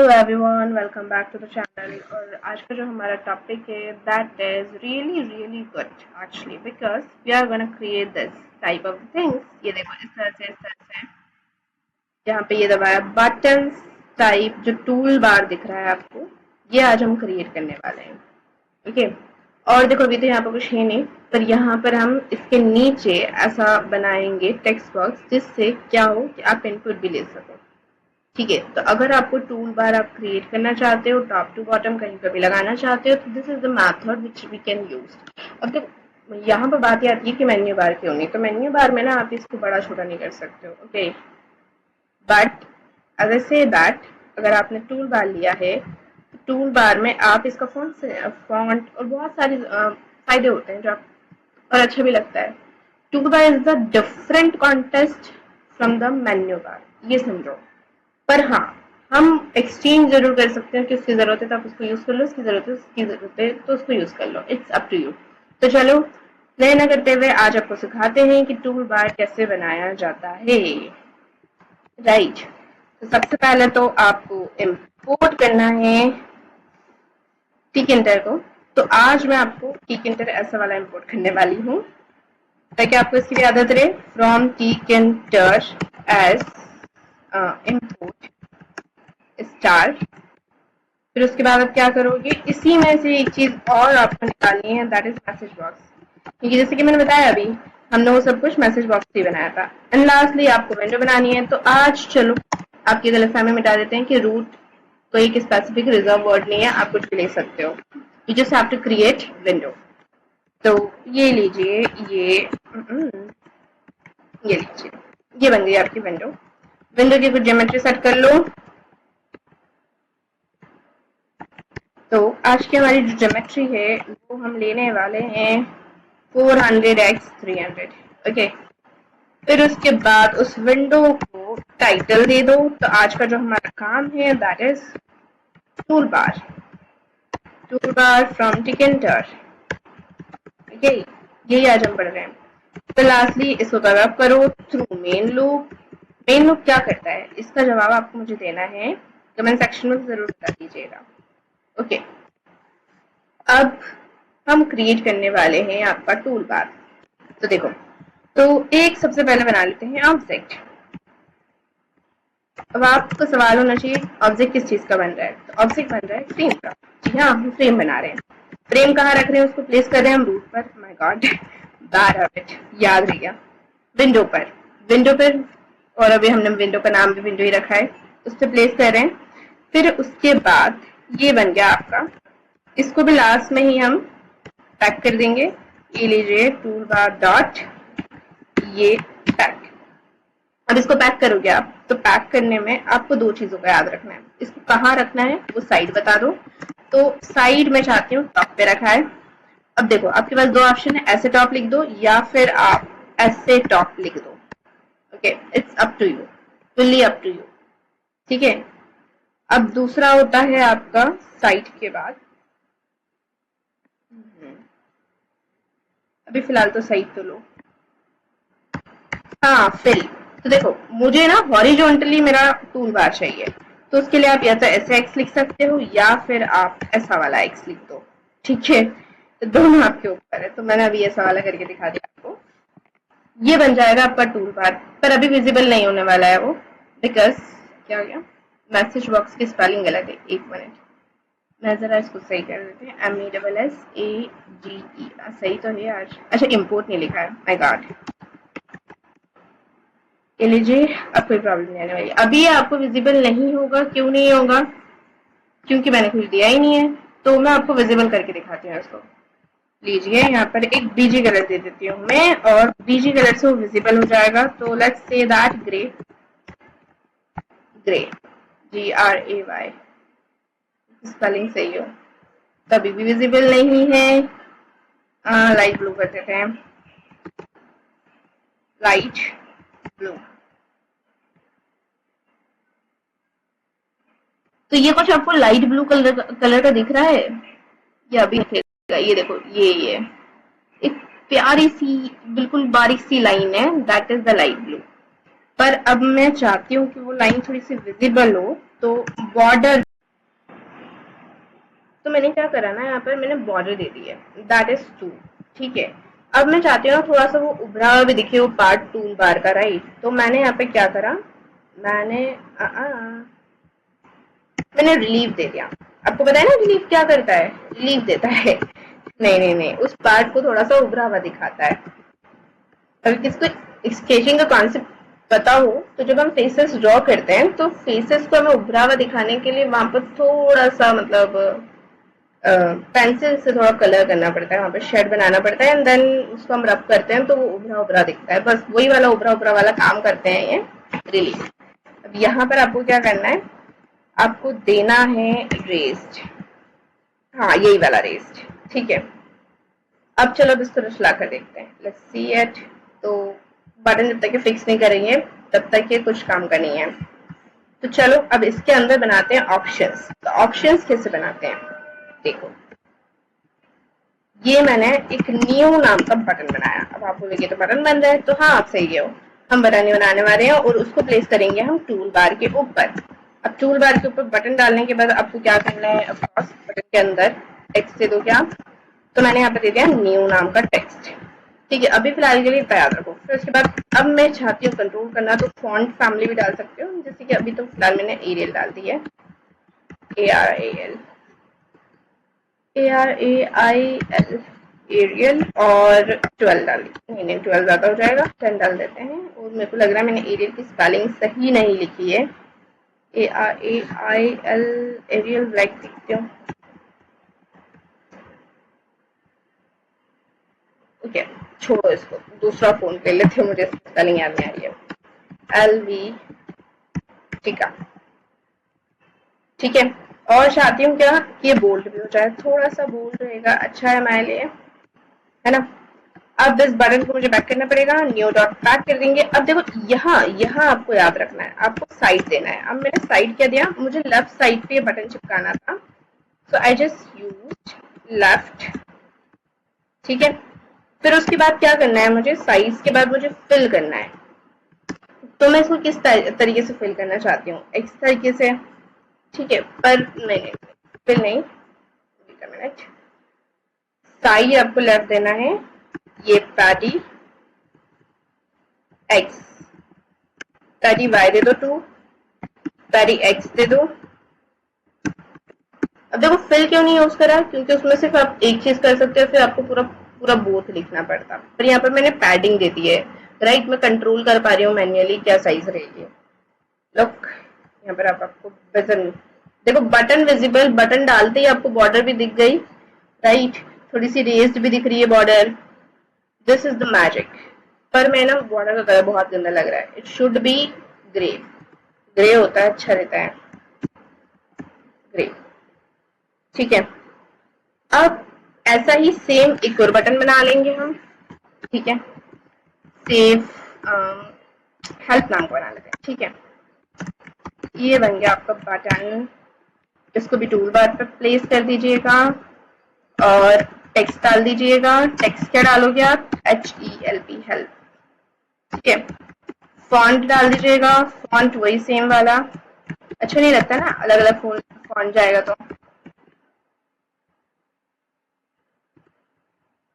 Hello everyone, welcome back to the channel. और आज का जो हमारा टॉपिक है that is really really good actually, because we are gonna create this type of things. ये देखो, इस तरह से यहाँ पे ये दबाया बटन्स टाइप जो टूल बार दिख रहा है आपको, ये आज हम क्रिएट करने वाले हैं। ओके, और देखो अभी तो यहाँ पर कुछ है नहीं, पर यहाँ पर हम इसके नीचे ऐसा बनाएंगे टेक्स्ट बॉक्स जिससे क्या हो कि आप इनपुट भी ले सको। ठीक है, तो अगर आपको टूल बार आप क्रिएट करना चाहते हो, टॉप टू बॉटम कहीं पर भी लगाना चाहते हो, तो this is the method which we can use. अब तो यहाँ पर बात ये आती है कि मेन्यू बार क्यों नहीं, तो मेन्यू बार में ना आप इसको बड़ा छोटा नहीं कर सकते हो। ओके, बट अगर से दैट अगर आपने टूल बार लिया है, तो टूल बार में आप इसका फॉन्ट और बहुत सारे फायदे होते हैं जो आप, और अच्छा भी लगता है। Tool bar is the different contest from the menu bar, ये समझो। पर हाँ, हम एक्सचेंज जरूर कर सकते हैं कि उसकी जरूरत है तो आप उसको यूज कर लो, उसकी जरूरत है तो उसको यूज कर लो। It's up to you. तो चलो देर न करते हुए आज आपको सिखाते हैं कि टूल बार कैसे बनाया जाता है। राइट, तो सबसे पहले तो आपको इंपोर्ट करना है टिकइंटर को। तो आज मैं आपको टिकइंटर ऐसा वाला इंपोर्ट करने वाली हूँ ताकि आपको इसकी भी आदत रहे। From tkinter as import star. फिर उसके बाद आप क्या करोगे, इसी में से एक चीज और आपको निकालनी है, दैट इज मैसेज बॉक्स। क्योंकि जैसे कि मैंने बताया अभी, हमने वो सब कुछ मैसेज बॉक्स से बनाया था। एंड लास्टली आपको विंडो बनानी है। तो आज चलो आपकी गलतफहमी मिटा देते हैं कि रूट कोई एक स्पेसिफिक रिजर्व वर्ड नहीं है, आप कुछ भी ले सकते हो। You just have to create window. तो ये लीजिए, ये लीजिए, ये बन गई आपकी विंडो। विंडो की कुछ ज्योमेट्री सेट कर लो। तो आज की हमारी जो ज्योमेट्री है वो हम लेने वाले हैं 400x300। ओके, फिर उसके बाद उस विंडो को टाइटल दे दो। तो आज का जो हमारा काम है that is tool bar from tkinter. Okay, यही आज हम पढ़ रहे हैं। तो लास्टली इसको कवर अप करो through main loop. Main loop क्या करता है, इसका जवाब आपको मुझे देना है, कमेंट सेक्शन में जरूर बता दीजिएगा। ओके, अब हम क्रिएट करने वाले हैं आपका टूल बार। तो देखो, तो एक सबसे पहले बना लेते हैं ऑब्जेक्ट। अब आपको सवाल होना चाहिए ऑब्जेक्ट किस चीज का बन रहा है, तो ऑब्जेक्ट बन रहा है फ्रेम का। जी हाँ, हम फ्रेम बना रहे हैं। फ्रेम कहाँ रख रहे हैं, उसको प्लेस कर रहे हैं हम रूट पर। माय गॉड, बैड हैबिट, याद रह गया। विंडो पर, और अभी हमने विंडो का नाम भी विंडो ही रखा है, उस पर प्लेस कर रहे हैं। फिर उसके बाद ये बन गया आपका, इसको भी लास्ट में ही हम पैक कर देंगे। ये लीजिए टूल बार डॉट, ये पैक। अब इसको पैक करोगे आप, तो पैक करने में आपको दो चीजों का याद रखना है। इसको कहाँ रखना है वो साइड बता दो। तो साइड में चाहती हूँ टॉप पे रखा है। अब देखो आपके पास दो ऑप्शन है, ऐसे टॉप लिख दो या फिर आप ऐसे टॉप लिख दो। Okay, it's up to you, fully up to you. ठीक है, अब दूसरा होता है आपका साइड के बाद, अभी फिलहाल तो साइड तो लो। हाँ, फिल। तो देखो मुझे ना हॉरिजॉन्टली मेरा टूल बार चाहिए, तो उसके लिए आप या तो ऐसे एक्स लिख सकते हो या फिर आप ऐसा वाला एक्स लिख दो। ठीक है, तो दोनों आपके ऊपर है। तो मैंने अभी ऐसा वाला करके दिखा दिया आपको। ये बन जाएगा आपका टूल बार, पर अभी विजिबल नहीं होने वाला है वो, बिकॉज क्या हो गया, मैसेज बॉक्स की स्पेलिंग गलत है। एक मिनट, मैं जरा इसको सही कर देते हैं। MESSAGE सही तो है आज। अच्छा, इम्पोर्ट नहीं लिखा है, माय गॉड। ये लीजिए, अब कोई प्रॉब्लम नहीं आने वाली। अभी आपको विजिबल नहीं होगा, क्यों नहीं होगा, क्योंकि मैंने कुछ दिया ही नहीं है। तो मैं आपको विजिबल करके दिखाती हूँ इसको। लीजिए, यहाँ पर एक बीजी कलर दे देती हूँ मैं, और बीजी कलर से वो विजिबल हो जाएगा। तो let's say that grey, GRAY, spelling सही हो। तभी भी विजिबल नहीं है। लाइट ब्लू कर देते हैं, लाइट ब्लू। तो ये कुछ आपको लाइट ब्लू कलर का दिख रहा है, या अभी दिखेगा। ये देखो, ये एक प्यारी सी बिल्कुल बारीक सी लाइन है, that is the light blue. पर अब मैं चाहती हूँ कि वो लाइन थोड़ी सी विजिबल हो, तो बॉर्डर तो मैंने क्या करा ना, यहाँ पर मैंने बॉर्डर दे दी है, दैट इज 2। ठीक है, अब मैं चाहती हूँ थोड़ा सा वो उभरा हुआ भी दिखे, वो पार्ट टूल बार का, राइट। तो मैंने यहाँ पे क्या करा, मैंने मैंने रिलीफ दे दिया। आपको पता है ना रिलीफ क्या करता है, रिलीफ देता है। नहीं नहीं नहीं, उस पार्ट को थोड़ा सा उभरा हुआ दिखाता है। अगर किसको स्केचिंग का कॉन्सेप्ट पता हो तो जब हम फेसेस ड्रॉ करते हैं तो फेसेस को हमें उभरा हुआ दिखाने के लिए वहां पर थोड़ा सा मतलब पेंसिल से थोड़ा कलर करना पड़ता है, वहां पर शेड बनाना पड़ता है, एंड देन उसको हम रब करते हैं तो वो उभरा उभरा दिखता है। बस वही वाला उभरा उभरा वाला काम करते हैं ये रिलीफ। अब यहाँ पर आपको क्या करना है, आपको देना है रेस्ड, हाँ यही वाला रेस्ड। ठीक है, अब चलो अब इसको चला कर देखते हैं, लेट्स सी इट। तो बटन जब तक ये फिक्स नहीं करेंगे तब तक ये कुछ काम का नहीं है। तो चलो अब इसके अंदर बनाते हैं ऑप्शंस। तो ऑप्शंस कैसे बनाते हैं, देखो ये मैंने एक न्यू नाम का बटन बनाया। अब आप बोलेंगे तो बटन बन रहा है, तो हाँ आप सही हो, हम बटन बनाने वाले हैं और उसको प्लेस करेंगे हम टूल बार के ऊपर। अब टूल बार के ऊपर बटन डालने के बाद आपको क्या करना है, ऑफकोर्स बटन के अंदर टेक्स्ट दे दो क्या। तो मैंने यहाँ पे दे दिया न्यू नाम का टेक्स्ट। ठीक है, अभी फिलहाल के लिए इतना याद रखो। फिर उसके बाद अब मैं चाहती हूँ कंट्रोल करना, तो फॉन्ट फैमिली भी डाल सकते हो, जैसे कि अभी तो फिलहाल मैंने एरियल डाल दी है, ARAL, ARAIL, एरियल, और 12 डाल दी। नहीं नहीं 12 ज्यादा हो जाएगा, 10 डाल देते हैं। और मेरे को लग रहा है मैंने एरियल की स्पेलिंग सही नहीं लिखी है, ARAIL, एरियल ब्लैक लिखती हूँ। ओके छोड़ो इसको, दूसरा फोन ले लेते हैं, मुझे स्पेलिंग याद नहीं आ रही है, LV, ठीक है। ठीक है, और चाहती हूँ क्या कि ये बोल्ड भी हो जाए, थोड़ा सा बोल्ड रहेगा अच्छा है हमारे लिए, है ना। अब इस बटन को मुझे बैक करना पड़ेगा, न्यू डॉट बैक कर देंगे। अब देखो यहाँ यहाँ आपको याद रखना है, आपको साइड देना है। अब मैंने साइड क्या दिया, मुझे लेफ्ट साइड पे बटन चिपकाना था, सो आई जस्ट यूज लेफ्ट। ठीक है, फिर उसके बाद क्या करना है, मुझे साइज के बाद मुझे फिल करना है। तो मैं इसको किस तरीके से फिल करना चाहती हूँ, इस तरीके से। ठीक है, पर नहीं फिल नहीं, मिनट, साइज आपको लेफ्ट देना है, ये paddy x, paddy why they दो 2, पैडी एक्स दे दो। अब देखो फिल क्यों नहीं यूज करा, क्योंकि उसमें सिर्फ आप एक चीज कर सकते हो, फिर आपको पूरा पूरा बोथ लिखना पड़ता। पर यहाँ पर मैंने पैडिंग दे दी है, राइट। मैं कंट्रोल कर पा रही हूँ मैन्युअली क्या साइज रहेगी। लुक यहाँ पर आपको बटन देखो, बटन विजिबल, बटन डालते ही आपको बॉर्डर भी दिख गई, राइट। थोड़ी सी रेस्ड भी दिख रही है border, this is the magic. पर मैं ना बॉर्डर का कलर बहुत गंदा लग रहा है, it should be grey, grey होता है अच्छा रहता है, ग्रे। ठीक है, अब ऐसा ही सेम एक और बटन बना लेंगे हम। ठीक है, सेव हेल्प नाम को बना लेते हैं। ठीक है, ये बन गया आपका बटन। इसको भी टूल बार पर प्लेस कर दीजिएगा और टेक्स्ट डाल दीजिएगा। टेक्स्ट क्या डालोगे आप, HELP, हेल्प। ठीक है, फॉन्ट डाल दीजिएगा, फॉन्ट वही सेम वाला, अच्छा नहीं लगता ना अलग अलग फॉन्ट जाएगा तो।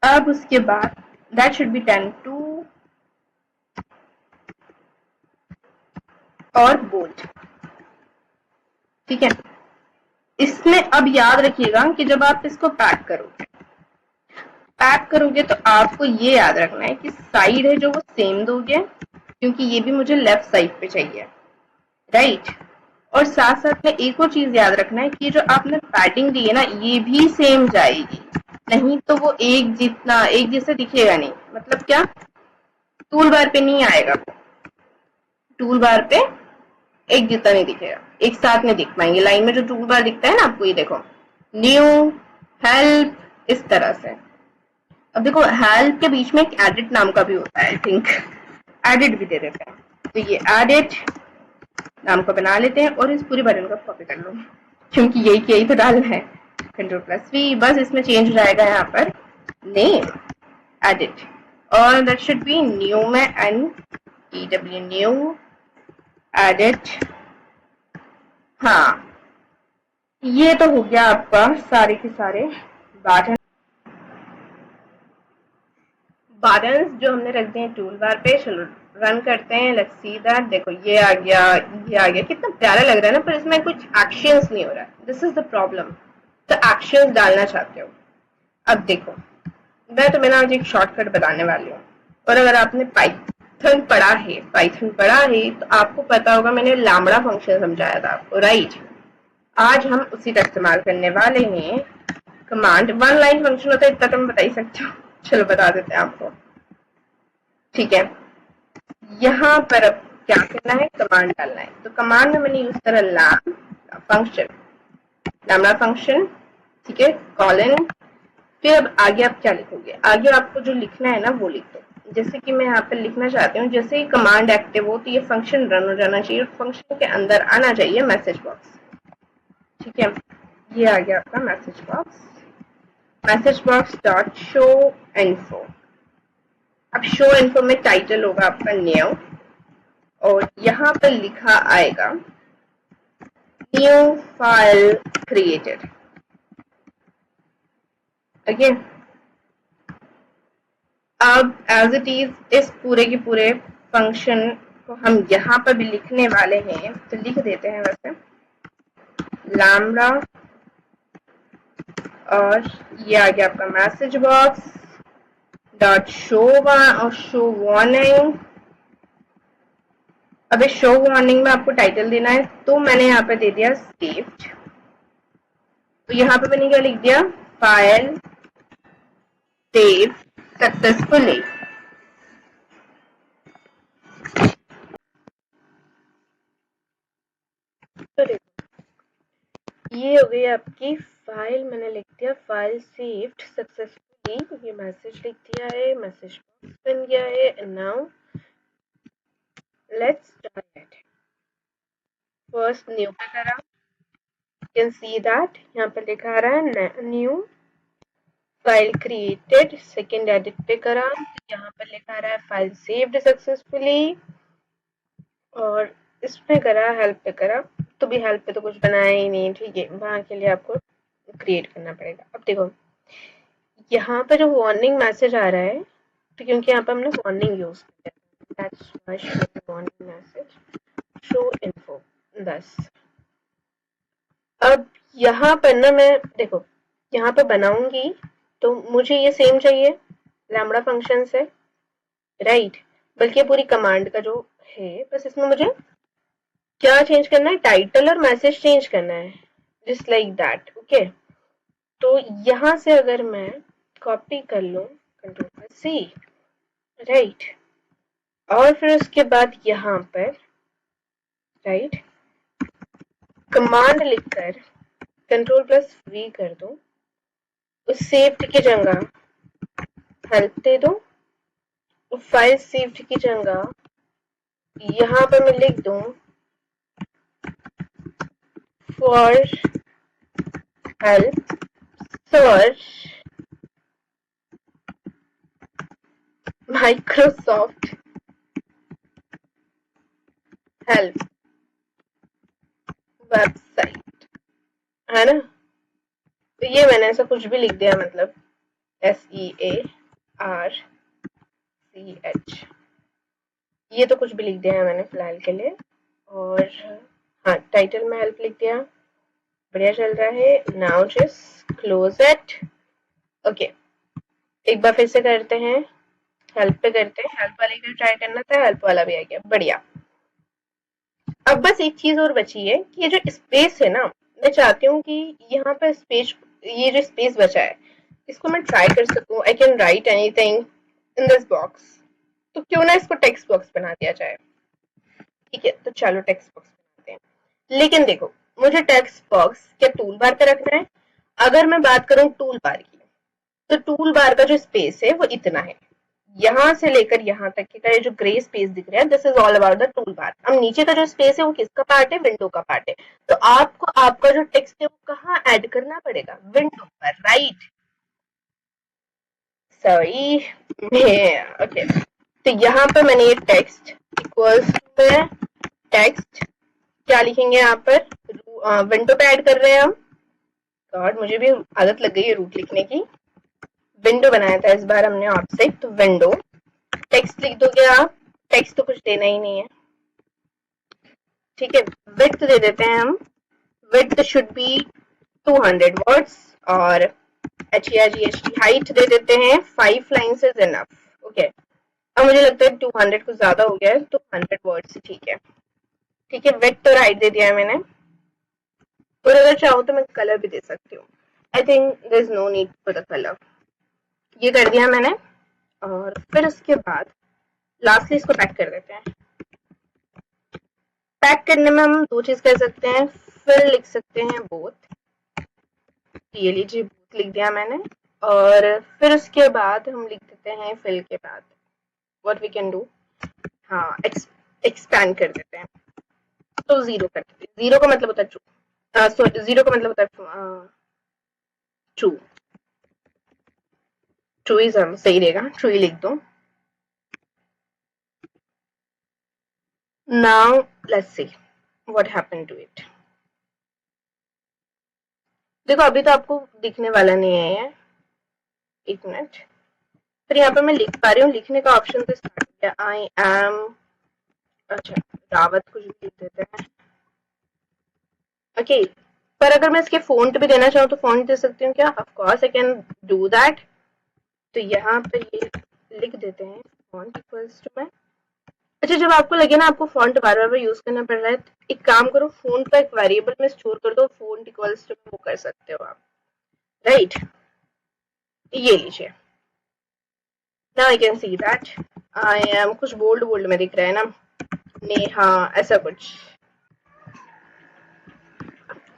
अब उसके बाद दैट शुड बी 10:2 और बोल्ड। ठीक है, इसमें अब याद रखिएगा कि जब आप इसको पैक करोगे तो आपको ये याद रखना है कि साइड है जो वो सेम दोगे, क्योंकि ये भी मुझे लेफ्ट साइड पे चाहिए, राइट। और साथ साथ में एक और चीज याद रखना है कि जो आपने पैडिंग दी है ना, ये भी सेम जाएगी, नहीं तो वो एक जैसे दिखेगा नहीं। मतलब क्या, टूल बार पे नहीं आएगा, टूल बार पे एक जितना नहीं दिखेगा, एक साथ में दिख पाएंगे। लाइन में जो टूल बार दिखता है ना आपको, ये देखो न्यू, हेल्प, इस तरह से। अब देखो हेल्प के बीच में एक एडिट नाम का भी होता है, आई थिंक एडिट भी दे देते हैं। तो ये एडिट नाम को बना लेते हैं और इस पूरी बटन को कॉपी कर लो, क्योंकि यही तो डालना है, Ctrl+V। बस इसमें चेंज हो जाएगा यहाँ पर नेम, एडिट, और दैट शुड बी न्यू में NEW, न्यू एडिट। हाँ ये तो हो गया आपका सारे के सारे बटन बटन्स जो हमने रख दिए टूल बार पे। चलो रन करते हैं, लेट्स सी दैट। देखो ये आ गया, ये आ गया, कितना प्यारा लग रहा है ना, पर इसमें कुछ एक्शंस नहीं हो रहा है। This is the problem. तो एक्शंस डालना चाहते हो। अब देखो, मैं तुम्हें ना आज एक शॉर्टकट बताने वाली हूँ। और अगर आपने पाइथन पढ़ा है तो आपको पता होगा, मैंने लैम्बडा फंक्शन समझाया था आपको, राइट। आज हम उसी का इस्तेमाल करने वाले हैं। कमांड वन लाइन फंक्शन होता है, इतना तो मैं बता ही सकती हूँ। चलो बता देते हैं आपको, ठीक है। यहाँ पर अब क्या करना है, कमांड डालना है। तो कमांड में मैंने यूज करा लैम्बडा फंक्शन, ठीक है, कॉलन। फिर अब आगे आप क्या लिखोगे, आगे आपको जो लिखना है ना वो लिख दो। जैसे कि मैं यहाँ पे लिखना चाहती हूँ, जैसे ही कमांड एक्टिव हो तो ये फंक्शन रन हो जाना चाहिए, फंक्शन के अंदर आना चाहिए मैसेज बॉक्स, ठीक है। ये आ गया आपका message box dot show info. अब शो इन्फो में टाइटल होगा आपका न्यू, और यहाँ पर लिखा आएगा न्यू फाइल क्रिएटेड। ओके, अब एज इट इज इस पूरे के पूरे फंक्शन को हम यहाँ पर भी लिखने वाले हैं, तो लिख देते हैं वैसे लैम्बडा, और ये आ गया आपका मैसेज बॉक्स डॉट शो और शो वार्निंग। अब इस शो वार्निंग में आपको टाइटल देना है, तो मैंने यहाँ पे दे दिया सेव्ड। तो यहाँ पे मैंने क्या लिख दिया, फाइल सेव सक्सेसफुली। तो ये हो गई आपकी फाइल, मैंने लिख दिया फाइल सेव्ड सक्सेसफुली, ये मैसेज लिख दिया है, मैसेज बॉक्स बन गया है। And now let's try it. First new पे करा, यू कैन सी दैट यहाँ पे लिखा रहा है new file created. Second edit पे करा, यहाँ पर लिखा रहा है फाइल सेव्ड सक्सेसफुली। और इसमें करा, हेल्प पे करा, तो भी हेल्प पे तो कुछ बनाया ही नहीं, ठीक है, वहां के लिए आपको क्रिएट करना पड़ेगा। अब देखो यहाँ पर जो वार्निंग मैसेज आ रहा है, तो क्योंकि यहाँ पर हमने वार्निंग यूज किया, that's why show warning message show info 10। अब यहाँ पर ना मैं देखो यहाँ पर बनाऊंगी, तो मुझे ये सेम चाहिए लैम्बडा फंक्शन से, राइट। बल्कि पूरी कमांड का जो है, बस इसमें मुझे क्या चेंज करना है, टाइटल और मैसेज चेंज करना है, जस्ट लाइक दैट, ओके। तो यहाँ से अगर मैं कॉपी कर लूं, कंट्रोल सी, राइट, और फिर उसके बाद यहाँ पर राइट कमांड लिखकर कंट्रोल प्लस वी कर दो, उस सेव्ड की जगह हेल्प दे दो, फाइल सेव्ड की जगह यहाँ पर मैं लिख दूं for help search Microsoft help website, है ना। तो ये मैंने ऐसा कुछ भी लिख दिया, मतलब SEARCH, ये तो कुछ भी लिख दिया है मैंने फिलहाल के लिए। और हाँ, टाइटल में हेल्प लिख दिया, बढ़िया चल रहा है। Now just close it, okay. एक बार फिर से करते हैं, हेल्प पे करते हैं, हेल्प वाले के लिए ट्राई करना था, हेल्प वाला भी आ गया, बढ़िया। अब बस एक चीज और बची है कि ये जो स्पेस है ना, मैं चाहती हूँ कि यहाँ पर स्पेस, ये जो स्पेस बचा है, इसको मैं ट्राई कर सकूँ। I can write anything in this box, तो क्यों ना इसको टेक्स्ट बॉक्स बना दिया जाए, ठीक है। तो चलो टेक्स्ट बॉक्स बनाते हैं। लेकिन देखो, मुझे टेक्स्ट बॉक्स क्या टूल बार पे रखना है? अगर मैं बात करूं टूल बार की, तो टूल बार का जो स्पेस है वो इतना है, यहाँ से लेकर यहाँ तक का ये जो ग्रे स्पेस दिख रहा है, this is all about the tool bar. अब नीचे का जो स्पेस है वो किसका पार्ट है, विंडो का पार्ट है। तो आपको आपका जो टेक्स्ट है वो कहाँ ऐड करना पड़ेगा, विंडो पर, राइट। Sorry, okay. तो यहाँ पर मैंने ये टेक्स्ट इक्वल्स में टेक्स्ट क्या लिखेंगे, यहाँ पर विंडो पे ऐड कर रहे हैं हम, गॉड, मुझे भी आदत लग गई है रूट लिखने की। विंडो बनाया था इस बार हमने ऑब्जेक्ट, तो विंडो। टेक्स्ट लिख दोगे आप, टेक्स्ट तो कुछ देना ही नहीं है, ठीक है। विड्थ दे देते हैं हम, विड्थ शुड बी 200 वर्ड्स, और HEIGHT हाइट दे देते हैं 5 लाइन्स इज इनफ। ओके, अब मुझे लगता है 200 कुछ ज्यादा हो गया है, तो 100 वर्ड्स ठीक है। ठीक है, विड्थ और हाइट दे दिया है मैंने, और अगर चाहो तो मैं कलर भी दे सकती हूँ। I think there is no need for the colour. ये कर दिया मैंने, और फिर उसके बाद लास्टली इसको पैक कर देते हैं। पैक करने में हम दो चीज कर सकते हैं, फिर लिख सकते हैं बोथ। ये लीजिए, बोथ लिख दिया मैंने, और फिर उसके बाद हम लिख देते हैं फिल के बाद व्हाट वी कैन डू, हाँ एक्सपैंड कर देते हैं, तो जीरो कर देते हैं। जीरो का मतलब होता है ट्रू, सॉरी जीरो का मतलब होता है ट्रू, ट्रूइज्म सही रहेगा, ट्रू ही लिख दो। Now let's see what happened to it. देखो अभी तो आपको दिखने वाला नहीं है ये, एक मिनट। फिर यहाँ पे मैं लिख पा रही हूँ, लिखने का ऑप्शन तो स्टार्ट किया, आई एम, अच्छा रावत कुछ भी लिख देते हैं, ओके। पर अगर मैं इसके फॉन्ट भी देना चाहूँ तो फॉन्ट दे सकती हूँ क्या? Of course I can do that. तो यहाँ पर ये लिख देते हैं फॉन्ट इक्वल्स टू में। अच्छा, जब आपको लगे ना आपको फॉन्ट बार बार यूज करना पड़ रहा है, तो एक काम करो, फॉन्ट का एक वेरिएबल में स्टोर कर दो, फॉन्ट इक्वल्स टू वो कर सकते हो आप, राइट। ये लीजिए, now I can see that I am, कुछ बोल्ड बोल्ड में दिख रहा है ना, नेहा, ऐसा कुछ।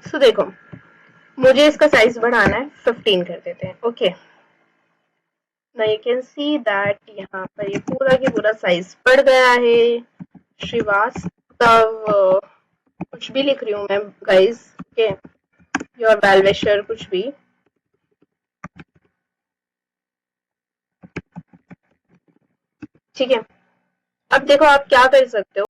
सो देखो, मुझे इसका साइज बढ़ाना है, 15 कर देते हैं, okay. Now you can see that यहाँ पर ये पूरा की पूरा साइज बढ़ गया है। श्रीवास्तव कुछ भी लिख रही हूँ मैं guys, okay, your well wisher कुछ भी, ठीक है। अब देखो आप क्या कर सकते हो,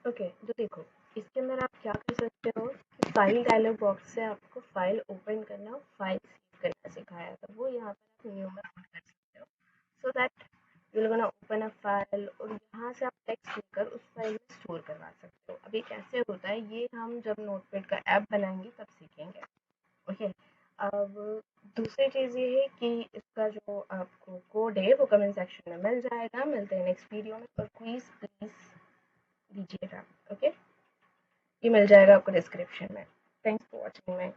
ओके, तो देखो इसके अंदर आप क्या कर सकते हो कि फाइल डायलॉग बॉक्स से आपको फाइल ओपन करना और फाइल सेव करना सिखाया था, वो यहाँ पर आप न्यू में ऑन कर सकते हो, so that you will gonna open a file, और यहाँ से आप टेक्स्ट लिखकर उस फाइल में स्टोर करवा सकते हो। अब ये कैसे होता है, ये हम जब नोटपैड का ऐप बनाएंगे तब सीखेंगे, ओके। अब दूसरी चीज़ ये है कि इसका जो आपको कोड है वो कमेंट सेक्शन में मिल जाएगा। मिलते हैं नेक्स्ट वीडियो में, और क्विज प्लीज दीजिएगा, ओके। ये मिल जाएगा आपको डिस्क्रिप्शन में। Thanks for watching my